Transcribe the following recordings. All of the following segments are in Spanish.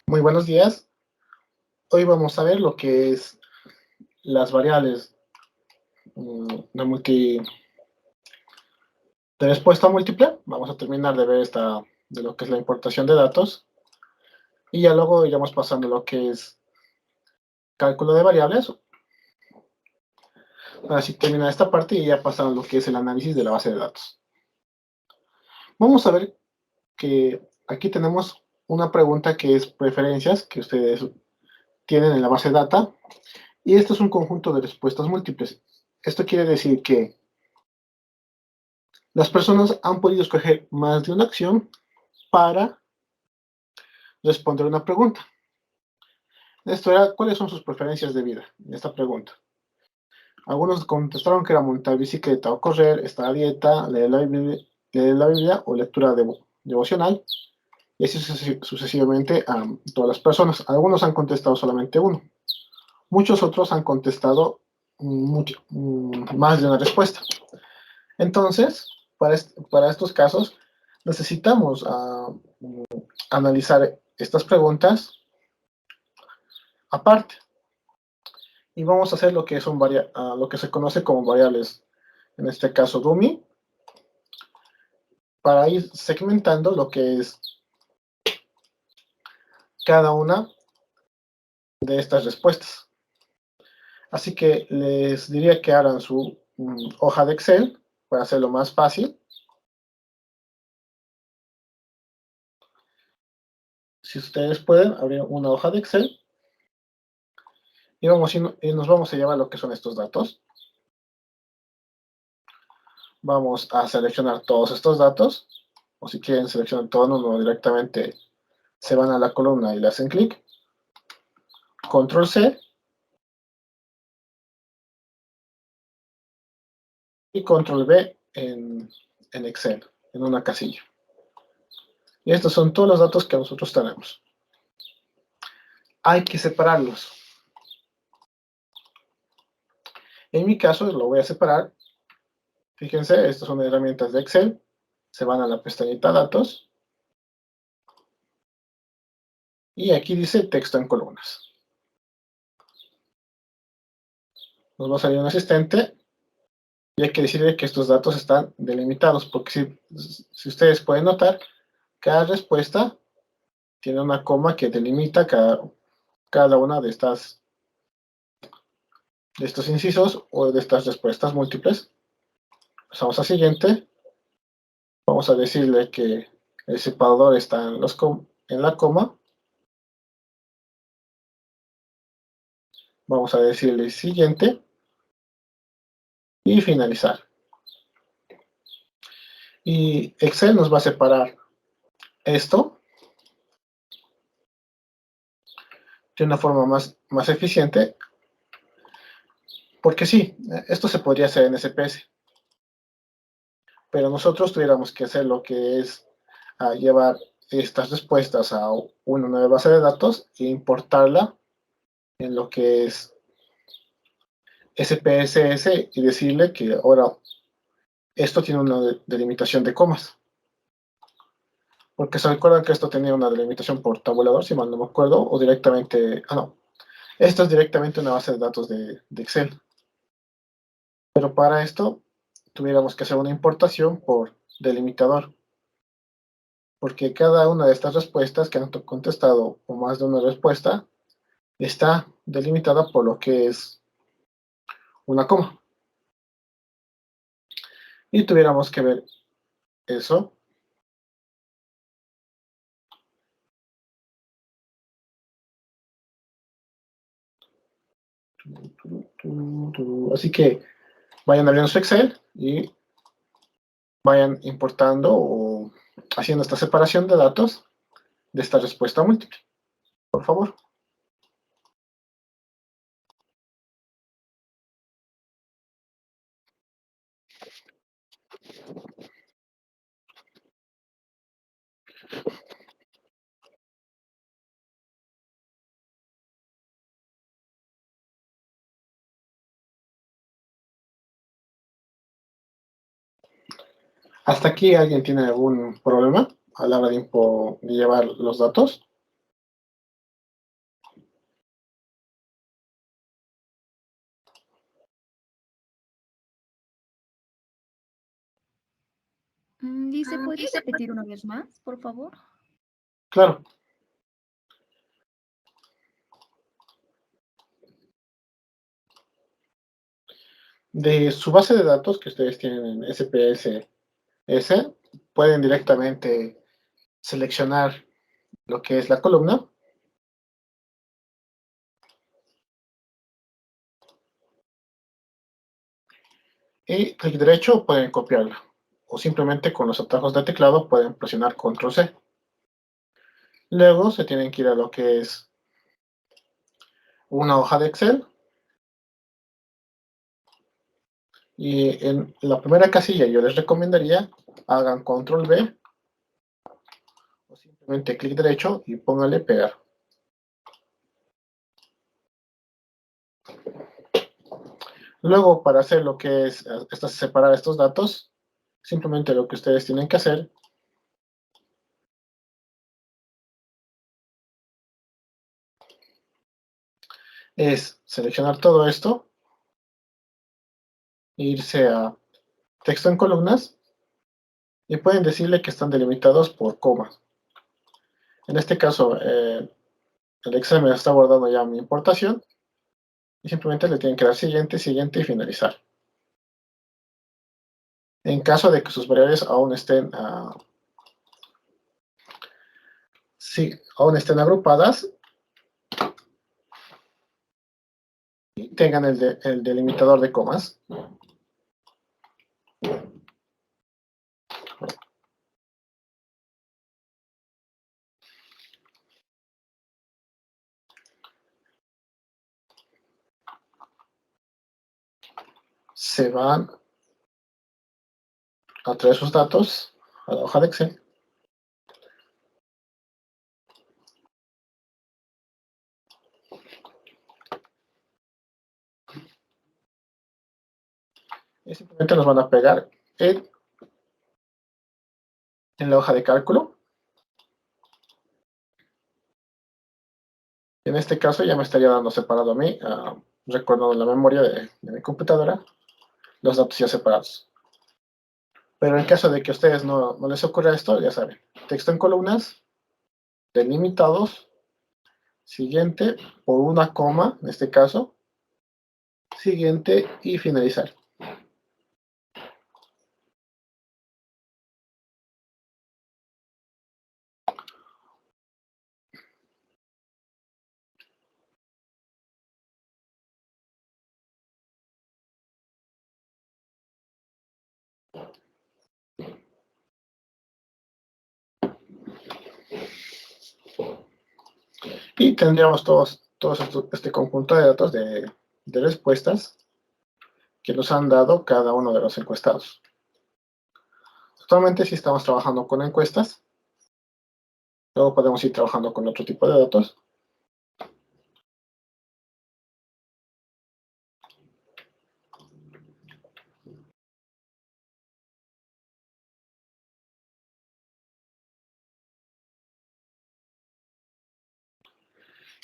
Muy buenos días. Hoy vamos a ver lo que es las variables de, de respuesta múltiple. Vamos a terminar de ver de lo que es la importación de datos. Y ya luego iremos pasando lo que es cálculo de variables. Así termina esta parte y ya pasamos lo que es el análisis de la base de datos. Vamos a ver que aquí tenemos una pregunta que es preferencias que ustedes tienen en la base de data. Y esto es un conjunto de respuestas múltiples. Esto quiere decir que las personas han podido escoger más de una acción para responder una pregunta. Esto era, ¿cuáles son sus preferencias de vida? En esta pregunta. Algunos contestaron que era montar bicicleta o correr, estar a dieta, leer la Biblia o lectura devocional, y así sucesivamente a todas las personas. Algunos han contestado solamente uno. Muchos otros han contestado más de una respuesta. Entonces, para estos casos, necesitamos analizar estas preguntas aparte. Y vamos a hacer lo que, lo que se conoce como variables, en este caso dummy, para ir segmentando lo que es cada una de estas respuestas. Así que les diría que abran su hoja de Excel para hacerlo más fácil. Si ustedes pueden, abrir una hoja de Excel y nos vamos a llevar lo que son estos datos. Vamos a seleccionar todos estos datos, o si quieren seleccionar todo en uno directamente, se van a la columna y le hacen clic. Control C y Control V en Excel, en una casilla. Y estos son todos los datos que nosotros tenemos. Hay que separarlos. En mi caso, lo voy a separar. Fíjense, estas son herramientas de Excel. Se van a la pestañita Datos. Y aquí dice Texto en columnas. Nos va a salir un asistente. Y hay que decirle que estos datos están delimitados, porque si ustedes pueden notar, cada respuesta tiene una coma que delimita cada una de estos incisos o de estas respuestas múltiples. Pasamos a siguiente. Vamos a decirle que el separador está en la coma. Vamos a decirle siguiente y finalizar. Y Excel nos va a separar esto de una forma más eficiente, porque sí, esto se podría hacer en SPS, pero nosotros tuviéramos que hacer lo que es llevar estas respuestas a una nueva base de datos e importarla en lo que es SPSS y decirle que ahora esto tiene una delimitación de comas. Porque se recuerdan que esto tenía una delimitación por tabulador, si mal no me acuerdo, o directamente... no. Esto es directamente una base de datos de Excel. Pero para esto tuviéramos que hacer una importación por delimitador. Porque cada una de estas respuestas que han contestado o más de una respuesta está delimitada por lo que es una coma. Y tuviéramos que ver eso. Así que vayan abriendo su Excel y vayan importando o haciendo esta separación de datos de esta respuesta múltiple, por favor. ¿Hasta aquí alguien tiene algún problema a la hora de llevar los datos? ¿Y se puede repetir una vez más, por favor? Claro. De su base de datos que ustedes tienen en SPSS, pueden directamente seleccionar lo que es la columna y clic derecho pueden copiarla o simplemente con los atajos de teclado pueden presionar Control C. Luego se tienen que ir a lo que es una hoja de Excel y en la primera casilla yo les recomendaría hagan Control V o simplemente clic derecho y pónganle pegar. Luego, para hacer lo que es separar estos datos, simplemente lo que ustedes tienen que hacer es seleccionar todo esto, irse a texto en columnas y pueden decirle que están delimitados por comas. En este caso, el Excel me está guardando ya mi importación y simplemente le tienen que dar siguiente, siguiente y finalizar. En caso de que sus variables aún estén, aún estén agrupadas y tengan el delimitador de comas, se van a traer sus datos a la hoja de Excel. Y simplemente los van a pegar en la hoja de cálculo. En este caso ya me estaría dando separado a mí, recordando en la memoria de mi computadora, los datos ya separados. Pero en caso de que a ustedes no les ocurra esto, ya saben, texto en columnas, delimitados, siguiente, por una coma, en este caso, siguiente y finalizar. Y tendríamos este conjunto de datos de respuestas que nos han dado cada uno de los encuestados. Actualmente sí estamos trabajando con encuestas, luego podemos ir trabajando con otro tipo de datos.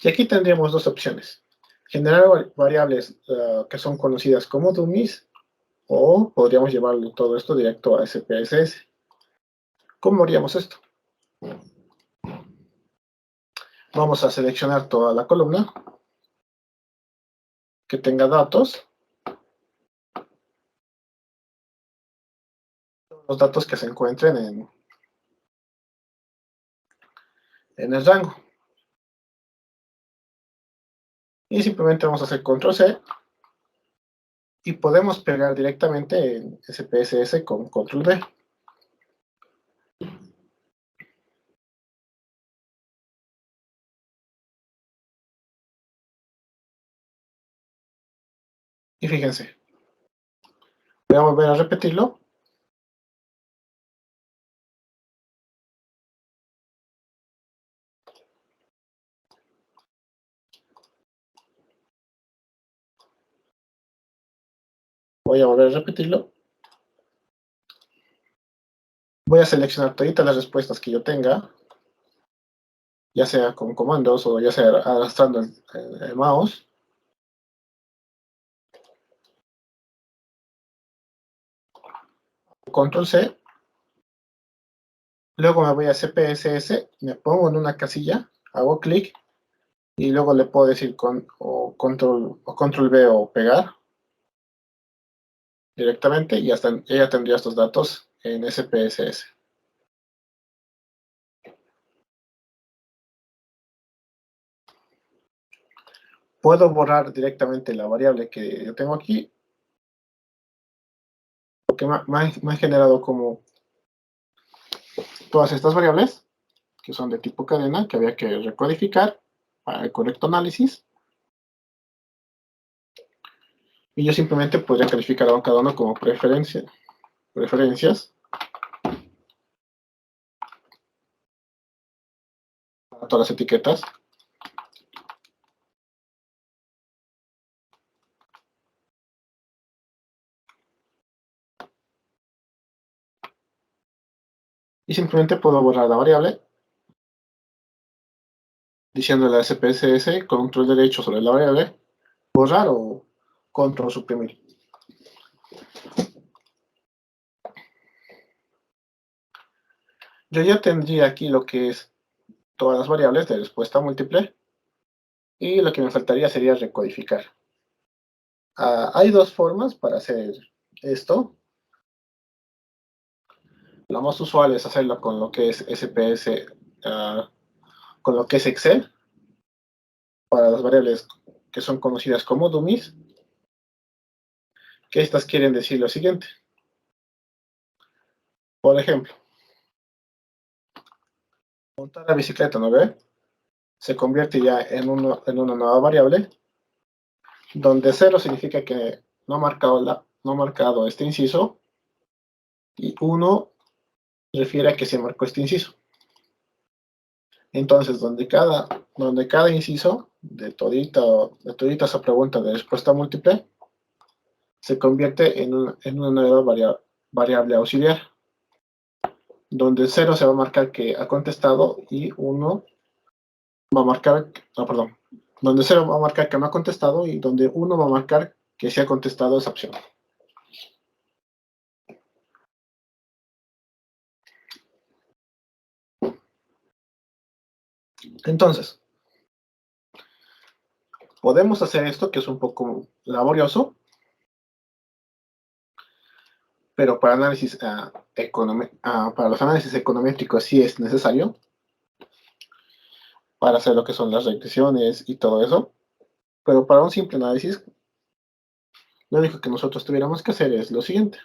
Y aquí tendríamos dos opciones. Generar variables que son conocidas como dummies, o podríamos llevarlo todo esto directo a SPSS. ¿Cómo haríamos esto? Vamos a seleccionar toda la columna que tenga datos, los datos que se encuentren en el rango. Y simplemente vamos a hacer Control C y podemos pegar directamente en SPSS con Control V. Y fíjense, voy a volver a repetirlo. Voy a volver a repetirlo. Voy a seleccionar todas las respuestas que yo tenga, ya sea con comandos o ya sea arrastrando el mouse. Control C Luego me voy a CPSS, me pongo en una casilla, hago clic y luego le puedo decir control V o pegar directamente y hasta ella tendría estos datos en SPSS. Puedo borrar directamente la variable que yo tengo aquí, porque me ha generado como todas estas variables que son de tipo cadena que había que recodificar para el correcto análisis. Y yo simplemente podría calificar a cada uno como preferencias para todas las etiquetas. Y simplemente puedo borrar la variable diciéndole a SPSS control derecho sobre la variable, borrar o control suprimir. Yo ya tendría aquí lo que es todas las variables de respuesta múltiple y lo que me faltaría sería recodificar. Hay dos formas para hacer esto. La más usual es hacerlo con lo que es SPS, con lo que es Excel, para las variables que son conocidas como dummies, que estas quieren decir lo siguiente. Por ejemplo, montar la bicicleta, ¿no ve? Se convierte ya en una nueva variable, donde 0 significa que no ha marcado este inciso, y 1 refiere a que se marcó este inciso. Entonces, donde cada inciso de todita esa pregunta de respuesta múltiple se convierte en una nueva variable auxiliar, donde 0 se va a marcar que ha contestado y 1 va a marcar, donde 0 va a marcar que no ha contestado y donde 1 va a marcar que sí ha contestado esa opción. Entonces, podemos hacer esto, que es un poco laborioso, pero para para los análisis econométricos sí es necesario, para hacer lo que son las regresiones y todo eso. Pero para un simple análisis, lo único que nosotros tuviéramos que hacer es lo siguiente.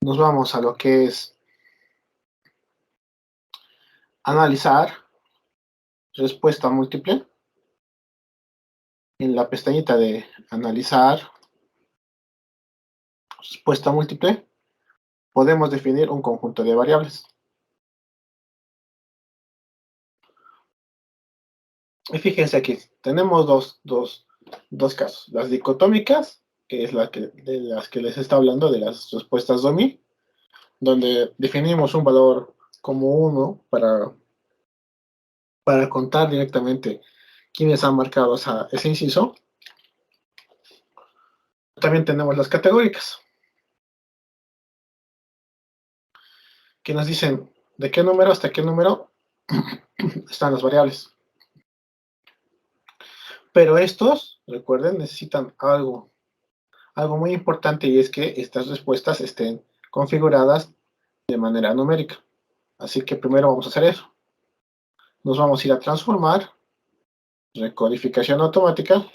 Nos vamos a lo que es analizar respuesta múltiple. En la pestañita de analizar respuesta múltiple, podemos definir un conjunto de variables. Y fíjense aquí, tenemos dos casos. Las dicotómicas, que es de las que les está hablando, de las respuestas dummy, donde definimos un valor como 1 para contar directamente quiénes han marcado ese inciso. También tenemos las categóricas, que nos dicen de qué número hasta qué número están las variables. Pero estos, recuerden, necesitan algo muy importante, y es que estas respuestas estén configuradas de manera numérica. Así que primero vamos a hacer eso. Nos vamos a ir a transformar, recodificación automática,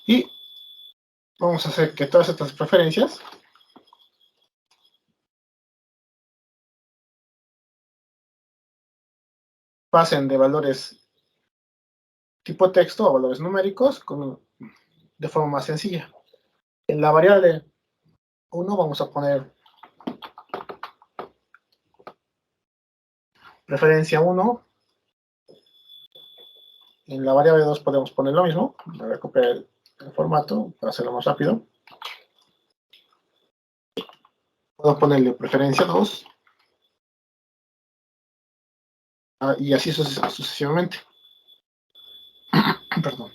y vamos a hacer que todas estas preferencias pasen de valores tipo texto a valores numéricos de forma más sencilla. En la variable 1 vamos a poner preferencia 1. En la variable 2 podemos poner lo mismo. Voy a copiar el formato para hacerlo más rápido. Puedo ponerle preferencia 2. Y así sucesivamente. Perdón.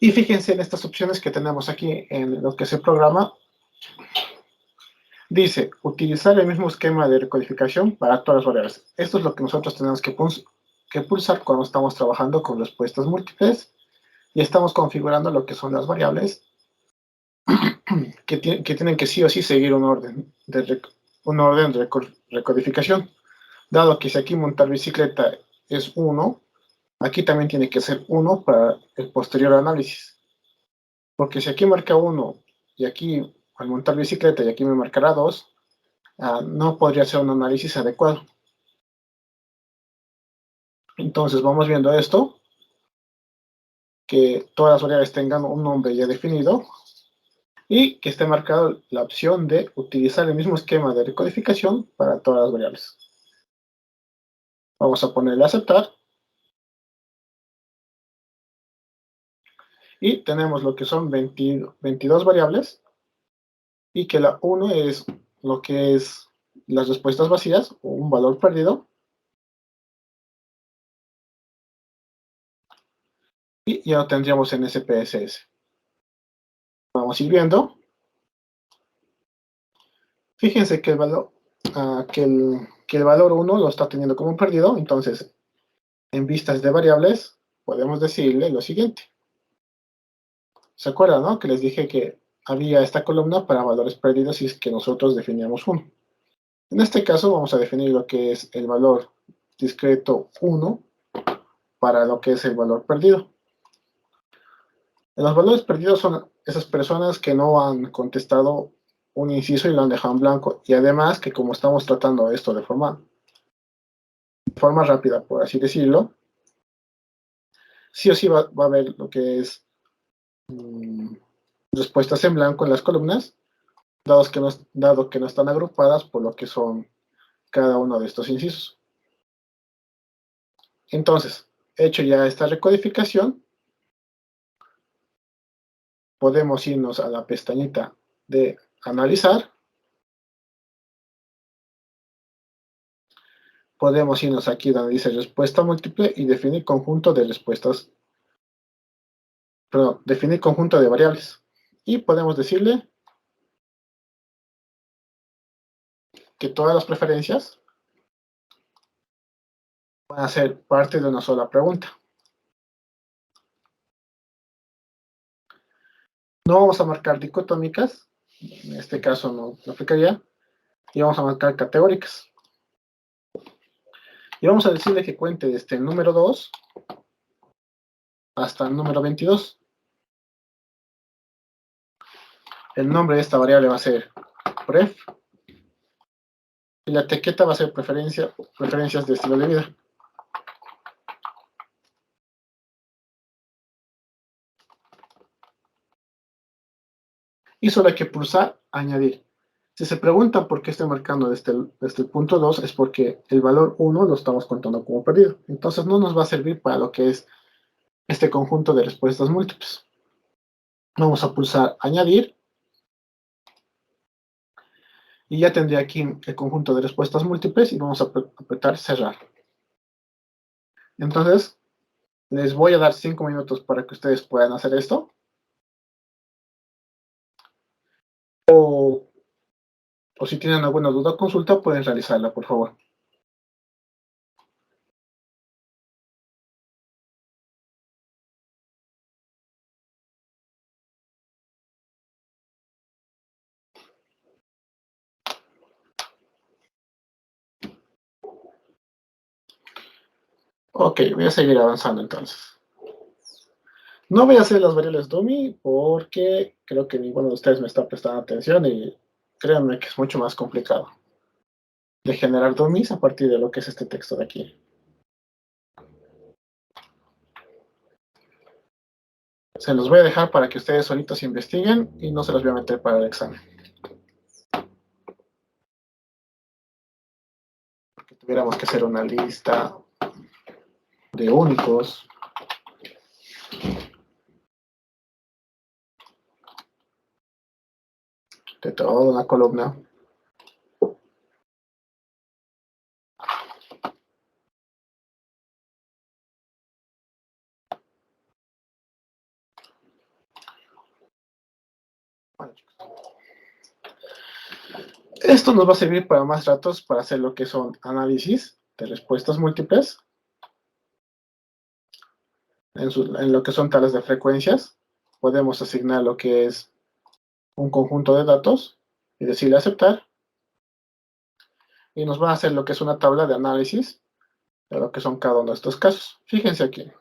Y fíjense en estas opciones que tenemos aquí en lo que es el programa. Dice, utilizar el mismo esquema de recodificación para todas las variables. Esto es lo que nosotros tenemos que pulsar cuando estamos trabajando con respuestas múltiples y estamos configurando lo que son las variables que tienen que sí o sí seguir un orden de recodificación. Dado que si aquí montar bicicleta es 1, aquí también tiene que ser 1 para el posterior análisis. Porque si aquí marca 1 y aquí al montar bicicleta y aquí me marcará 2, no podría ser un análisis adecuado. Entonces vamos viendo esto, que todas las variables tengan un nombre ya definido y que esté marcada la opción de utilizar el mismo esquema de recodificación para todas las variables. Vamos a ponerle a aceptar. Y tenemos lo que son 22 variables y que la 1 es lo que es las respuestas vacías o un valor perdido. Y ya lo tendríamos en SPSS. Vamos a ir viendo. Fíjense que el valor, que el valor 1 lo está teniendo como perdido. Entonces, en vistas de variables, podemos decirle lo siguiente. ¿Se acuerdan, no? Que les dije que había esta columna para valores perdidos y es que nosotros definíamos 1. En este caso vamos a definir lo que es el valor discreto 1 para lo que es el valor perdido. Los valores perdidos son esas personas que no han contestado un inciso y lo han dejado en blanco. Y además que como estamos tratando esto de forma rápida, por así decirlo, sí o sí va a haber lo que es respuestas en blanco en las columnas, dado que no están agrupadas por lo que son cada uno de estos incisos. Entonces, hecho ya esta recodificación, podemos irnos a la pestañita de analizar. Podemos irnos aquí donde dice respuesta múltiple y definir conjunto de respuestas, perdón, definir conjunto de variables. Y podemos decirle que todas las preferencias van a ser parte de una sola pregunta. No vamos a marcar dicotómicas, en este caso no aplicaría, y vamos a marcar categóricas. Y vamos a decirle que cuente desde el número 2 hasta el número 22. El nombre de esta variable va a ser pref, y la etiqueta va a ser preferencias de estilo de vida. Y solo hay que pulsar añadir. Si se preguntan por qué estoy marcando desde el punto 2, es porque el valor 1 lo estamos contando como perdido. Entonces no nos va a servir para lo que es este conjunto de respuestas múltiples. Vamos a pulsar añadir. Y ya tendría aquí el conjunto de respuestas múltiples y vamos a apretar cerrar. Entonces, les voy a dar 5 minutos para que ustedes puedan hacer esto. O si tienen alguna duda o consulta, pueden realizarla, por favor. Ok, voy a seguir avanzando entonces. No voy a hacer las variables dummy porque creo que ninguno de ustedes me está prestando atención y créanme que es mucho más complicado de generar dummies a partir de lo que es este texto de aquí. Se los voy a dejar para que ustedes solitos investiguen y no se los voy a meter para el examen. Porque tuviéramos que hacer una lista de únicos. De toda una columna. Bueno, chicos. Esto nos va a servir para más ratos para hacer lo que son análisis de respuestas múltiples en lo que son tablas de frecuencias. Podemos asignar lo que es un conjunto de datos y decirle aceptar. Y nos va a hacer lo que es una tabla de análisis de lo que son cada uno de estos casos. Fíjense aquí.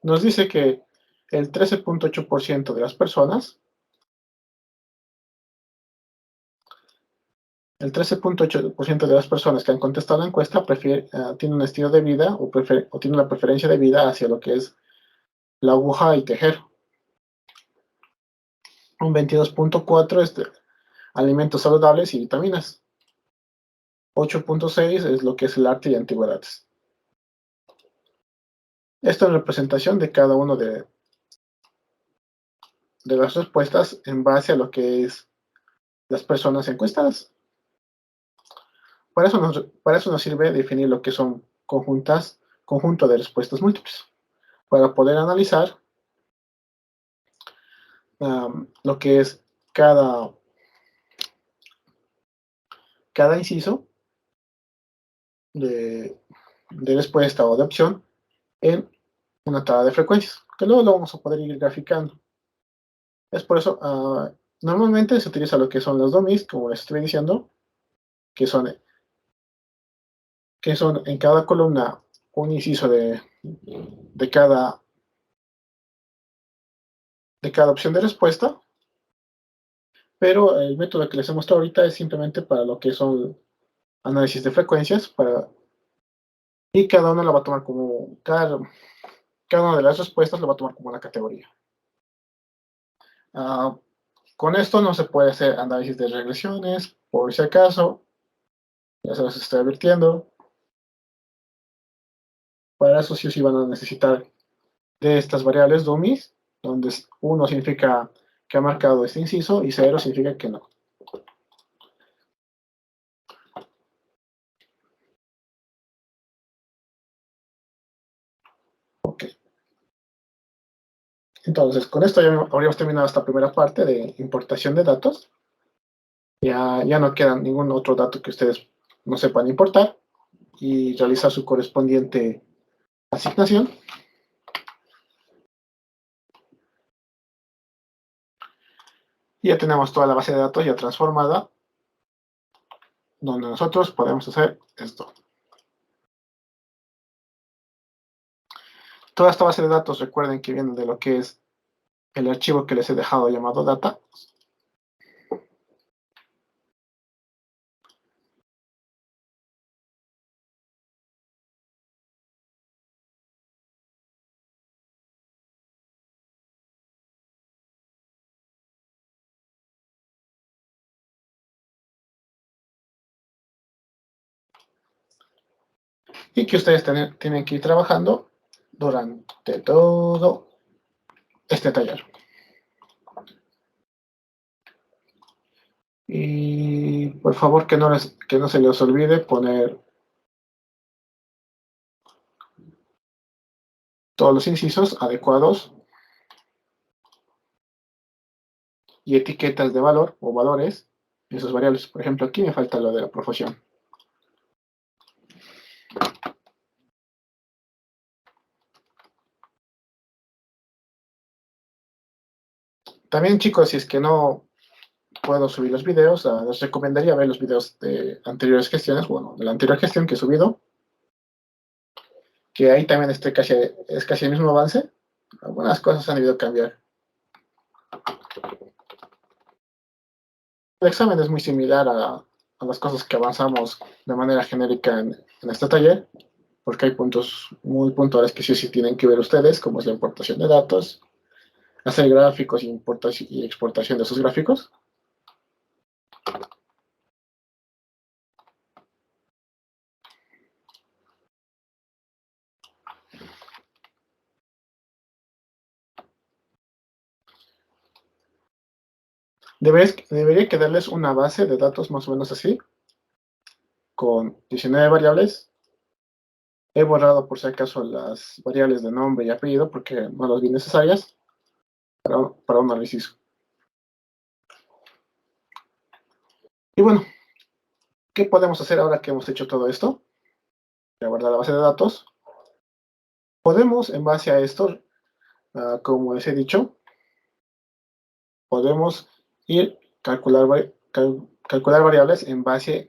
Nos dice que el 13.8% de las personas, el 13.8% de las personas que han contestado la encuesta tiene un estilo de vida o tiene una preferencia de vida hacia lo que es la aguja y tejer. Un 22.4% es de alimentos saludables y vitaminas. 8.6% es lo que es el arte y antigüedades. Esto es representación de cada uno de las respuestas en base a lo que es las personas encuestadas. Para eso nos sirve definir lo que son conjunto de respuestas múltiples, para poder analizar lo que es cada inciso de respuesta o de opción en una tabla de frecuencias, que luego lo vamos a poder ir graficando. Es por eso, normalmente se utiliza lo que son los dummies, como les estoy diciendo, que son en cada columna un inciso de cada opción de respuesta, pero el método que les he mostrado ahorita es simplemente para lo que son análisis de frecuencias, y cada una la va a tomar como, cada una de las respuestas lo va a tomar como una categoría. Con esto no se puede hacer análisis de regresiones, por si acaso, ya se los estoy advirtiendo. Para eso sí o sí van a necesitar de estas variables dummies, donde 1 significa que ha marcado este inciso y 0 significa que no. Ok. Entonces, con esto ya habríamos terminado esta primera parte de importación de datos. Ya no queda ningún otro dato que ustedes no sepan importar y realizar su correspondiente asignación. Y ya tenemos toda la base de datos ya transformada, donde nosotros podemos hacer esto. Toda esta base de datos, recuerden que viene de lo que es el archivo que les he dejado llamado data. Y que ustedes tienen que ir trabajando durante todo este taller. Y por favor que no se les olvide poner todos los incisos adecuados y etiquetas de valor o valores en sus variables. Por ejemplo, aquí me falta lo de la profesión. También, chicos, si es que no puedo subir los videos, les recomendaría ver los videos de anteriores gestiones, bueno, de la anterior gestión que he subido, que ahí también es casi el mismo avance. Algunas cosas han debido cambiar. El examen es muy similar a las cosas que avanzamos de manera genérica en este taller, porque hay puntos muy puntuales que sí o sí tienen que ver ustedes, como es la importación de datos, hacer gráficos y exportación de esos gráficos. Debería quedarles una base de datos más o menos así, con 19 variables. He borrado por si acaso las variables de nombre y apellido porque no las vi necesarias para un análisis. Y bueno, ¿qué podemos hacer ahora que hemos hecho todo esto? De guardar la base de datos. Podemos, en base a esto, como les he dicho, podemos ir calcular variables en base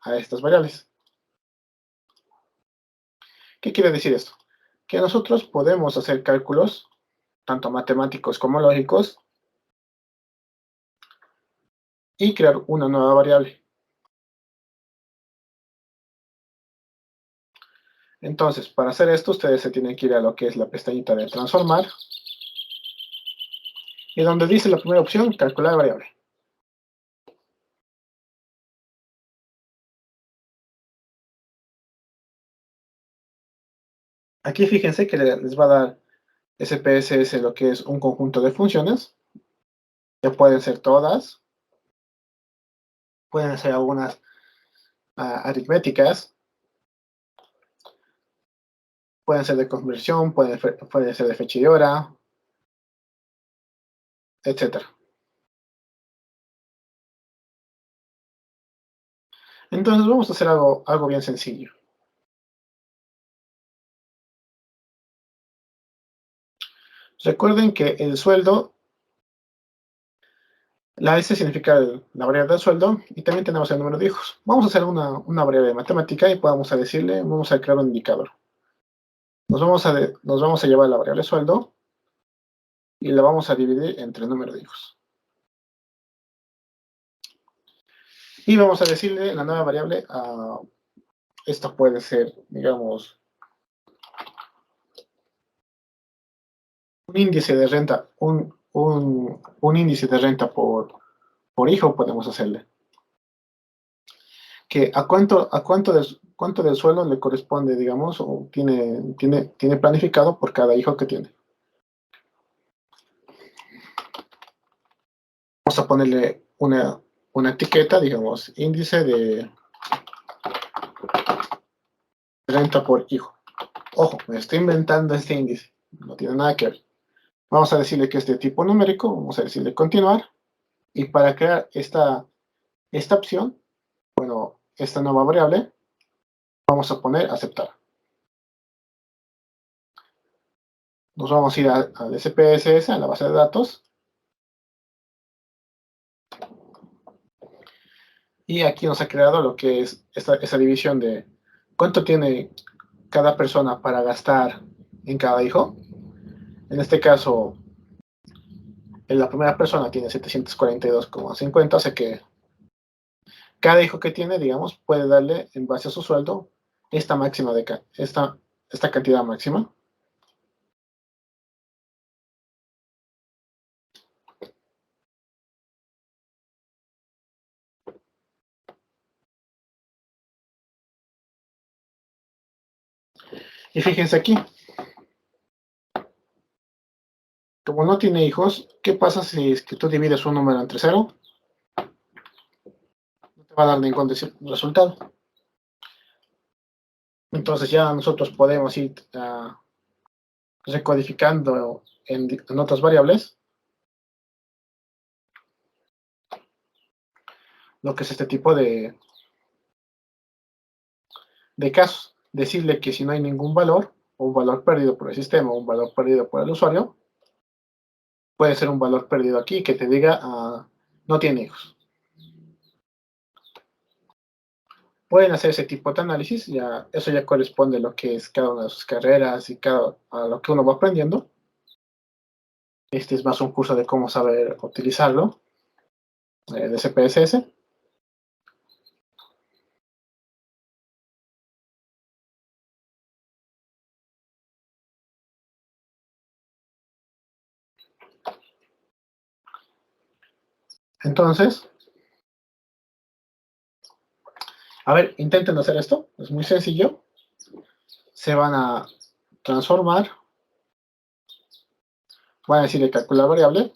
a estas variables. ¿Qué quiere decir esto? Que nosotros podemos hacer cálculos, tanto matemáticos como lógicos, y crear una nueva variable. Entonces, para hacer esto, ustedes se tienen que ir a lo que es la pestañita de transformar, y donde dice la primera opción, calcular variable. Aquí fíjense que les va a dar SPSS lo que es un conjunto de funciones, que pueden ser todas, pueden ser algunas aritméticas, pueden ser de conversión, pueden ser de fecha y hora, etc. Entonces vamos a hacer algo bien sencillo. Recuerden que el sueldo, la S significa la variable del sueldo, y también tenemos el número de hijos. Vamos a hacer una variable matemática y vamos a decirle, vamos a crear un indicador. Nos vamos a llevar la variable sueldo y la vamos a dividir entre el número de hijos. Y vamos a decirle la nueva variable, esta puede ser, digamos, un índice de renta, un índice de renta por hijo podemos hacerle. Que cuánto del sueldo le corresponde, digamos, o tiene planificado por cada hijo que tiene. Vamos a ponerle una etiqueta, digamos, índice de renta por hijo. Ojo, me estoy inventando este índice, no tiene nada que ver. Vamos a decirle que es de tipo numérico, vamos a decirle continuar, y para crear esta opción, bueno, esta nueva variable, vamos a poner aceptar. Nos vamos a ir al SPSS, a la base de datos, y aquí nos ha creado lo que es esa división de cuánto tiene cada persona para gastar en cada hijo. En este caso, la primera persona tiene 742,50, o sea que cada hijo que tiene, digamos, puede darle, en base a su sueldo, esta cantidad máxima. Y fíjense aquí, como no tiene hijos, ¿qué pasa si es que tú divides un número entre 0? No te va a dar ningún resultado. Entonces ya nosotros podemos ir recodificando en otras variables lo que es este tipo de casos. Decirle que si no hay ningún valor, o un valor perdido por el sistema, o un valor perdido por el usuario, puede ser un valor perdido aquí que te diga no tiene hijos. Pueden hacer ese tipo de análisis, eso ya corresponde a lo que es cada una de sus carreras y a lo que uno va aprendiendo. Este es más un curso de cómo saber utilizarlo, de CPSS. Entonces, a ver, intenten hacer esto, es muy sencillo. Se van a transformar, van a decirle calcular variable,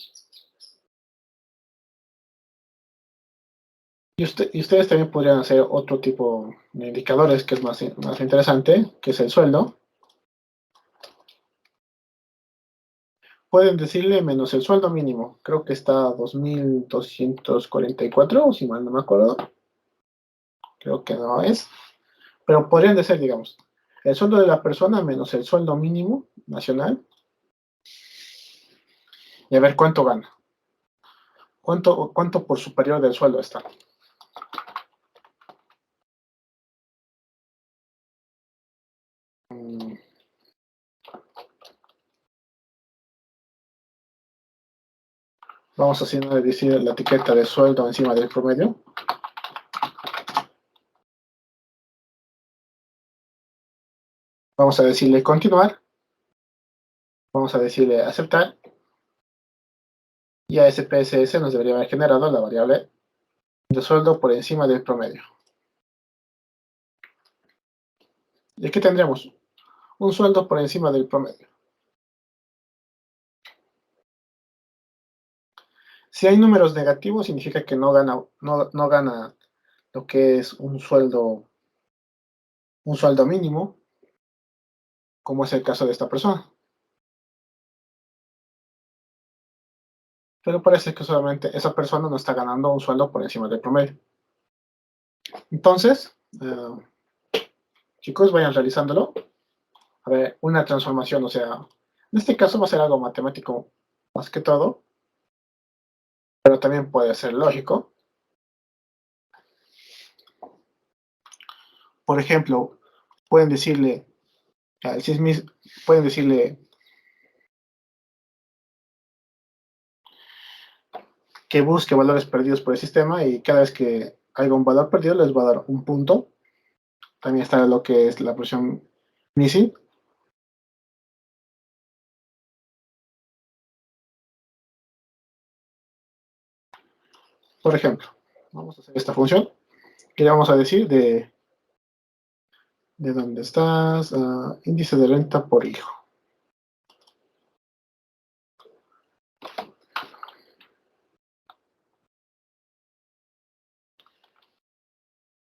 y ustedes también podrían hacer otro tipo de indicadores que es más interesante, que es el sueldo. pueden decirle menos el sueldo mínimo. Creo que está 2.244, si mal no me acuerdo. Creo que no es. Pero podrían decir, digamos, el sueldo de la persona menos el sueldo mínimo nacional. Y a ver cuánto gana. ¿Cuánto por superior del sueldo está? Vamos a decir la etiqueta de sueldo encima del promedio. Vamos a decirle continuar. Vamos a decirle aceptar. Y a SPSS nos debería haber generado la variable de sueldo por encima del promedio. ¿Y aquí tendríamos? Un sueldo por encima del promedio. Si hay números negativos, significa que no gana lo que es un sueldo mínimo, como es el caso de esta persona. Pero parece que solamente esa persona no está ganando un sueldo por encima del promedio. Entonces, chicos, vayan realizándolo. A ver, una transformación, o sea, en este caso va a ser algo matemático más que todo, pero también puede ser lógico. Por ejemplo, pueden decirle al sismis, pueden decirle que busque valores perdidos por el sistema y cada vez que haya un valor perdido les va a dar un punto. También está lo que es la porción missing. Por ejemplo, vamos a hacer esta función que le vamos a decir de dónde estás, índice de renta por hijo.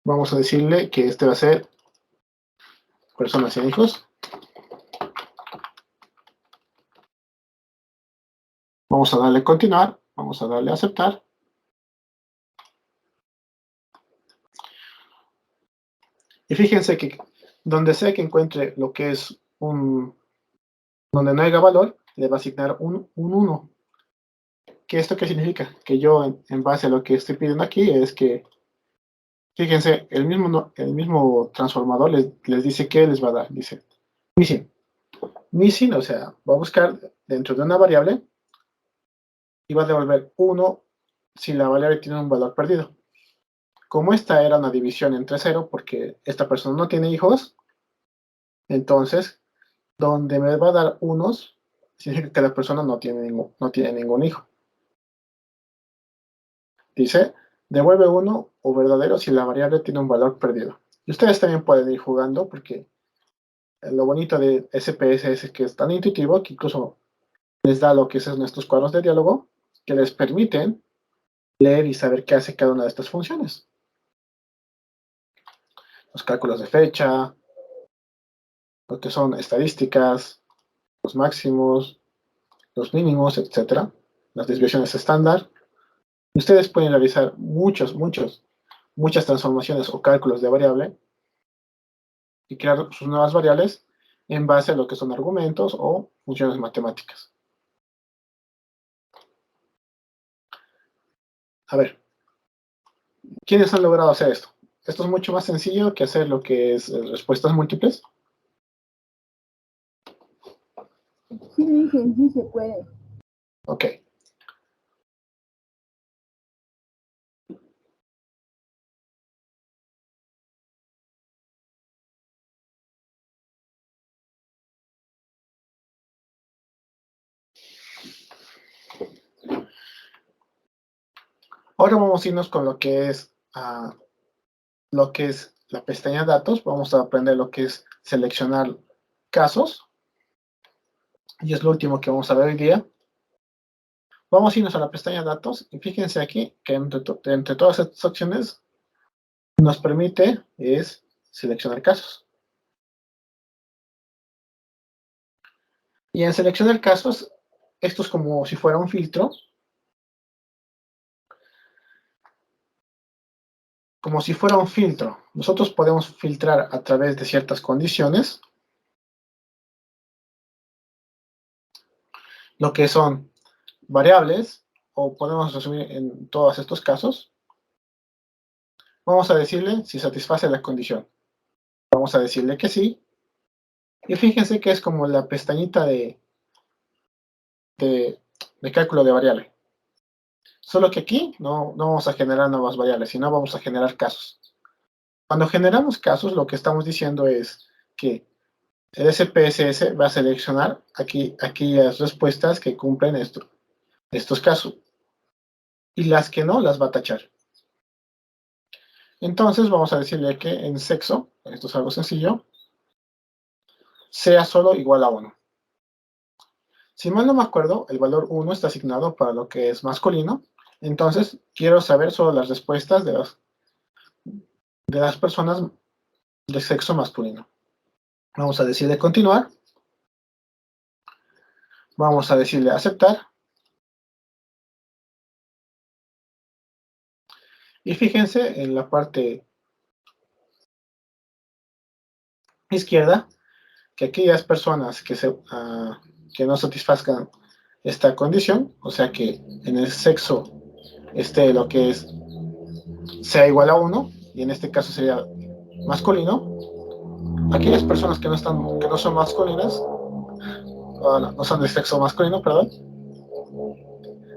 Vamos a decirle que este va a ser personas sin hijos. Vamos a darle continuar, vamos a darle aceptar. Y fíjense que donde sea que encuentre lo que es donde no haya valor, le va a asignar un 1. ¿Qué esto qué significa? Que yo, en base a lo que estoy pidiendo aquí, es que, fíjense, el mismo transformador les dice qué les va a dar. Dice, missing. Missing, o sea, va a buscar dentro de una variable y va a devolver 1 si la variable tiene un valor perdido. Como esta era una división entre 0, porque esta persona no tiene hijos, entonces, donde me va a dar unos, significa que la persona no tiene ningún hijo. Dice, devuelve 1 o verdadero si la variable tiene un valor perdido. Y ustedes también pueden ir jugando porque lo bonito de SPSS es que es tan intuitivo que incluso les da lo que son nuestros cuadros de diálogo que les permiten leer y saber qué hace cada una de estas funciones. Los cálculos de fecha, lo que son estadísticas, los máximos, los mínimos, etcétera, las desviaciones estándar. Ustedes pueden realizar muchas transformaciones o cálculos de variable y crear sus nuevas variables en base a lo que son argumentos o funciones matemáticas. A ver, ¿quiénes han logrado hacer esto? Esto es mucho más sencillo que hacer lo que es respuestas múltiples. Sí, dije, sí se puede. Ok. Ahora vamos a irnos con lo que es la pestaña datos. Vamos a aprender lo que es seleccionar casos. Y es lo último que vamos a ver hoy día. Vamos a irnos a la pestaña datos y fíjense aquí que entre todas estas opciones nos permite es seleccionar casos. Y en seleccionar casos esto es como si fuera un filtro. Como si fuera un filtro. Nosotros podemos filtrar a través de ciertas condiciones lo que son variables, o podemos resumir en todos estos casos. Vamos a decirle si satisface la condición. Vamos a decirle que sí. Y fíjense que es como la pestañita de cálculo de variable. Solo que aquí no vamos a generar nuevas variables, sino vamos a generar casos. Cuando generamos casos, lo que estamos diciendo es que el SPSS va a seleccionar aquellas respuestas que cumplen estos casos. Y las que no, las va a tachar. Entonces vamos a decirle que en sexo, esto es algo sencillo, sea solo igual a 1. Si mal no me acuerdo, el valor 1 está asignado para lo que es masculino. Entonces quiero saber solo las respuestas de las personas de sexo masculino. Vamos a decirle continuar. Vamos a decirle aceptar. Y fíjense en la parte izquierda que aquellas personas que no satisfazcan esta condición, o sea que en el sexo esté lo que es sea igual a 1, y en este caso sería masculino, aquellas personas que no son masculinas, no son de sexo masculino, perdón,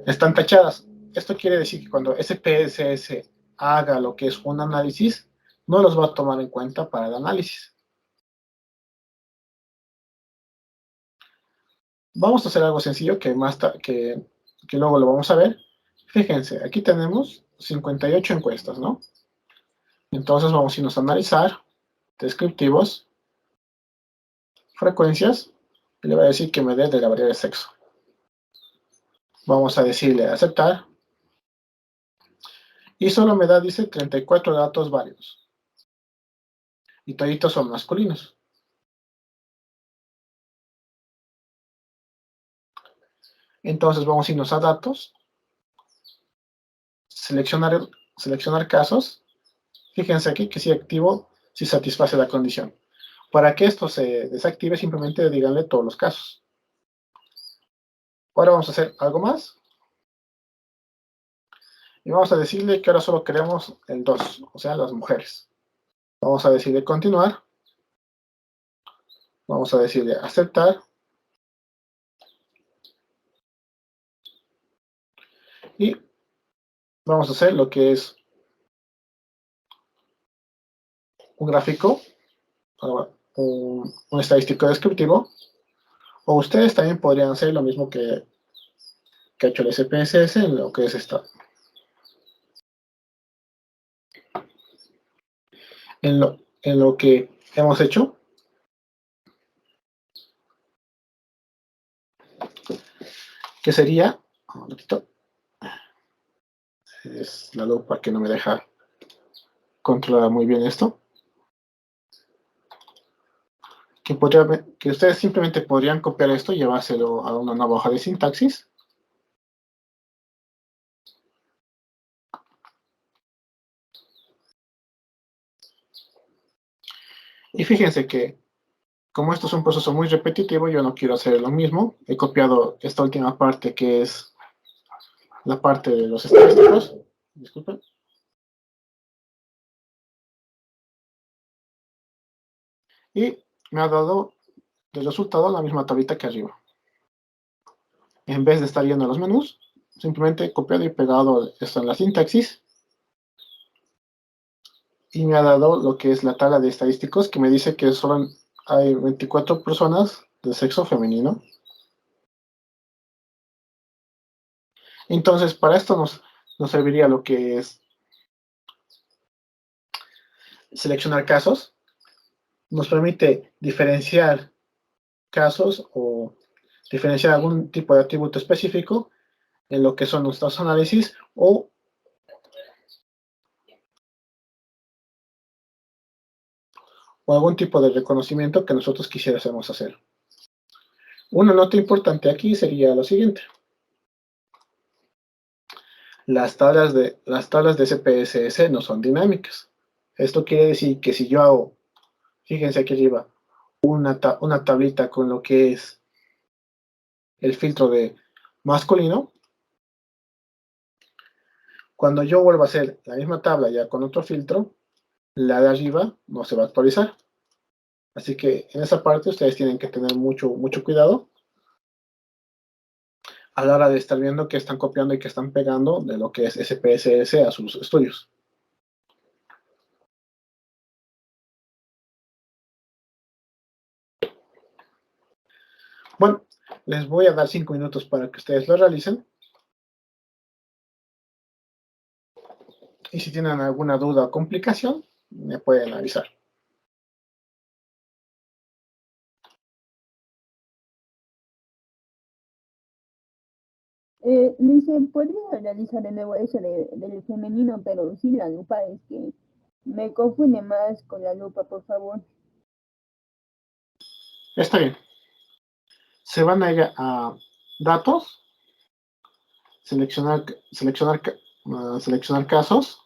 están tachadas. Esto quiere decir que cuando SPSS haga lo que es un análisis, no los va a tomar en cuenta para el análisis. Vamos a hacer algo sencillo que luego lo vamos a ver. Fíjense, aquí tenemos 58 encuestas, ¿no? Entonces vamos a irnos a analizar, descriptivos, frecuencias, y le voy a decir que me dé de la variable de sexo. Vamos a decirle aceptar. Y solo me da, dice, 34 datos válidos. Y toditos son masculinos. Entonces vamos a irnos a datos, seleccionar casos. Fíjense aquí que sí activo si satisface la condición. Para que esto se desactive, simplemente díganle todos los casos. Ahora vamos a hacer algo más. Y vamos a decirle que ahora solo queremos el 2, o sea, las mujeres. Vamos a decirle continuar. Vamos a decirle aceptar. Y vamos a hacer lo que es un gráfico, un estadístico descriptivo. O ustedes también podrían hacer lo mismo que ha hecho el SPSS en lo que es en lo que hemos hecho. Que sería, un ratito, es la lupa que no me deja controlar muy bien esto. Que ustedes simplemente podrían copiar esto y llevárselo a una nueva hoja de sintaxis. Y fíjense que, como esto es un proceso muy repetitivo, yo no quiero hacer lo mismo. He copiado esta última parte, que es la parte de los estadísticos. Disculpen. Y me ha dado de resultado la misma tablita que arriba. En vez de estar yendo a los menús, simplemente he copiado y pegado esto en la sintaxis. Y me ha dado lo que es la tabla de estadísticos, que me dice que solo hay 24 personas de sexo femenino. Entonces, para esto nos serviría lo que es seleccionar casos. Nos permite diferenciar casos o diferenciar algún tipo de atributo específico en lo que son nuestros análisis o algún tipo de reconocimiento que nosotros quisiéramos hacer. Una nota importante aquí sería lo siguiente. Las tablas de SPSS no son dinámicas. Esto quiere decir que si yo hago, fíjense aquí arriba, una tablita con lo que es el filtro de masculino, cuando yo vuelva a hacer la misma tabla ya con otro filtro, la de arriba no se va a actualizar. Así que en esa parte ustedes tienen que tener mucho cuidado a la hora de estar viendo qué están copiando y qué están pegando de lo que es SPSS a sus estudios. Bueno, les voy a dar 5 minutos para que ustedes lo realicen. Y si tienen alguna duda o complicación, me pueden avisar. Lice, ¿podría realizar de nuevo eso del femenino, pero sin la lupa? Es que me confunde más con la lupa, por favor. Está bien. Se van a ir a datos, seleccionar casos,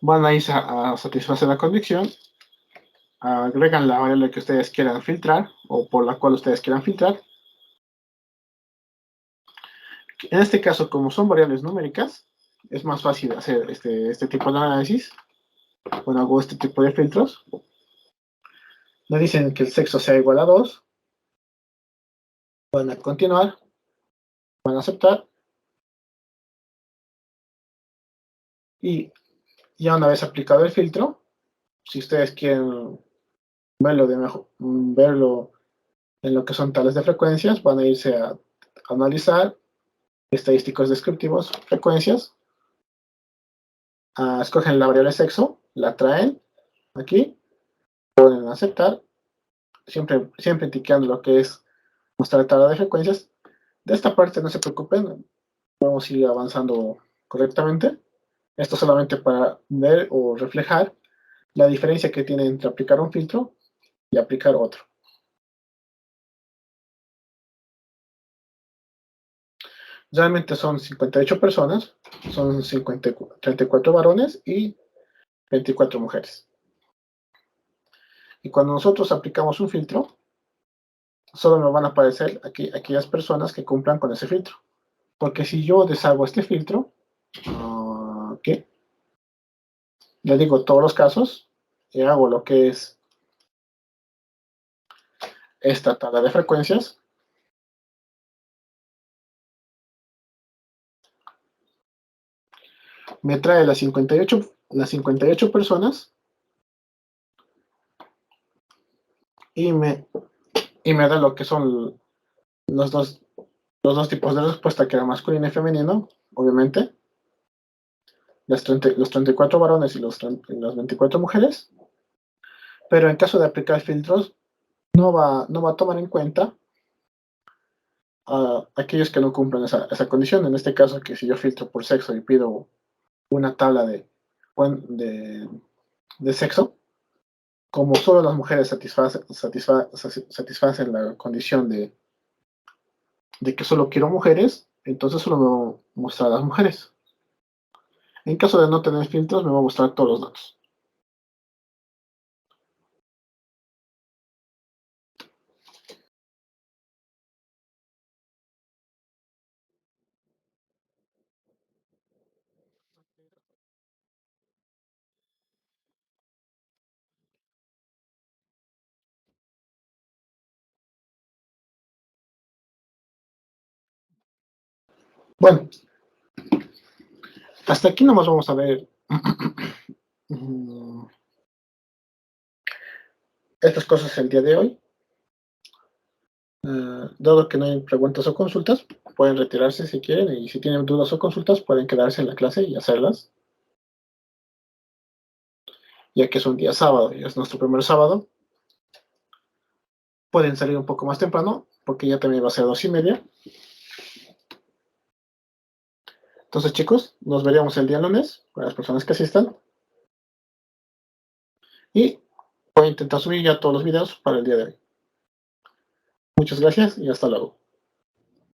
van a irse a satisfacer la condición, agregan la variable que ustedes quieran filtrar o por la cual ustedes quieran filtrar. En este caso, como son variables numéricas, es más fácil hacer este tipo de análisis. Bueno, hago este tipo de filtros. Me dicen que el sexo sea igual a 2. Van a continuar. Van a aceptar. Y ya una vez aplicado el filtro, si ustedes quieren verlo en lo que son tales de frecuencias, van a irse a analizar estadísticos descriptivos, frecuencias, escogen la variable sexo, la traen aquí, pueden aceptar, siempre indicando lo que es mostrar tabla de frecuencias. De esta parte no se preocupen, vamos a ir avanzando correctamente. Esto solamente para ver o reflejar la diferencia que tiene entre aplicar un filtro y aplicar otro. Realmente son 58 personas, son 34 varones y 24 mujeres. Y cuando nosotros aplicamos un filtro, solo nos van a aparecer aquí aquellas personas que cumplan con ese filtro. Porque si yo deshago este filtro, ¿qué? Le digo todos los casos y hago lo que es esta tabla de frecuencias, me trae las 58 personas y me da lo que son los dos tipos de respuesta, que era masculino y femenino, obviamente, los 34 varones y las 24 mujeres, pero en caso de aplicar filtros, no va a tomar en cuenta a aquellos que no cumplan esa condición. En este caso, que si yo filtro por sexo y pido una tabla de sexo, como solo las mujeres satisfacen la condición de que solo quiero mujeres, entonces solo me va a mostrar a las mujeres. En caso de no tener filtros, me va a mostrar todos los datos. Bueno, hasta aquí nomás vamos a ver estas cosas el día de hoy. Dado que no hay preguntas o consultas, pueden retirarse si quieren, y si tienen dudas o consultas pueden quedarse en la clase y hacerlas, ya que es un día sábado y es nuestro primer sábado. Pueden salir un poco más temprano porque ya también va a ser 2:30. Entonces, chicos, nos veríamos el día lunes para las personas que asistan, y voy a intentar subir ya todos los videos para el día de hoy. Muchas gracias y hasta luego.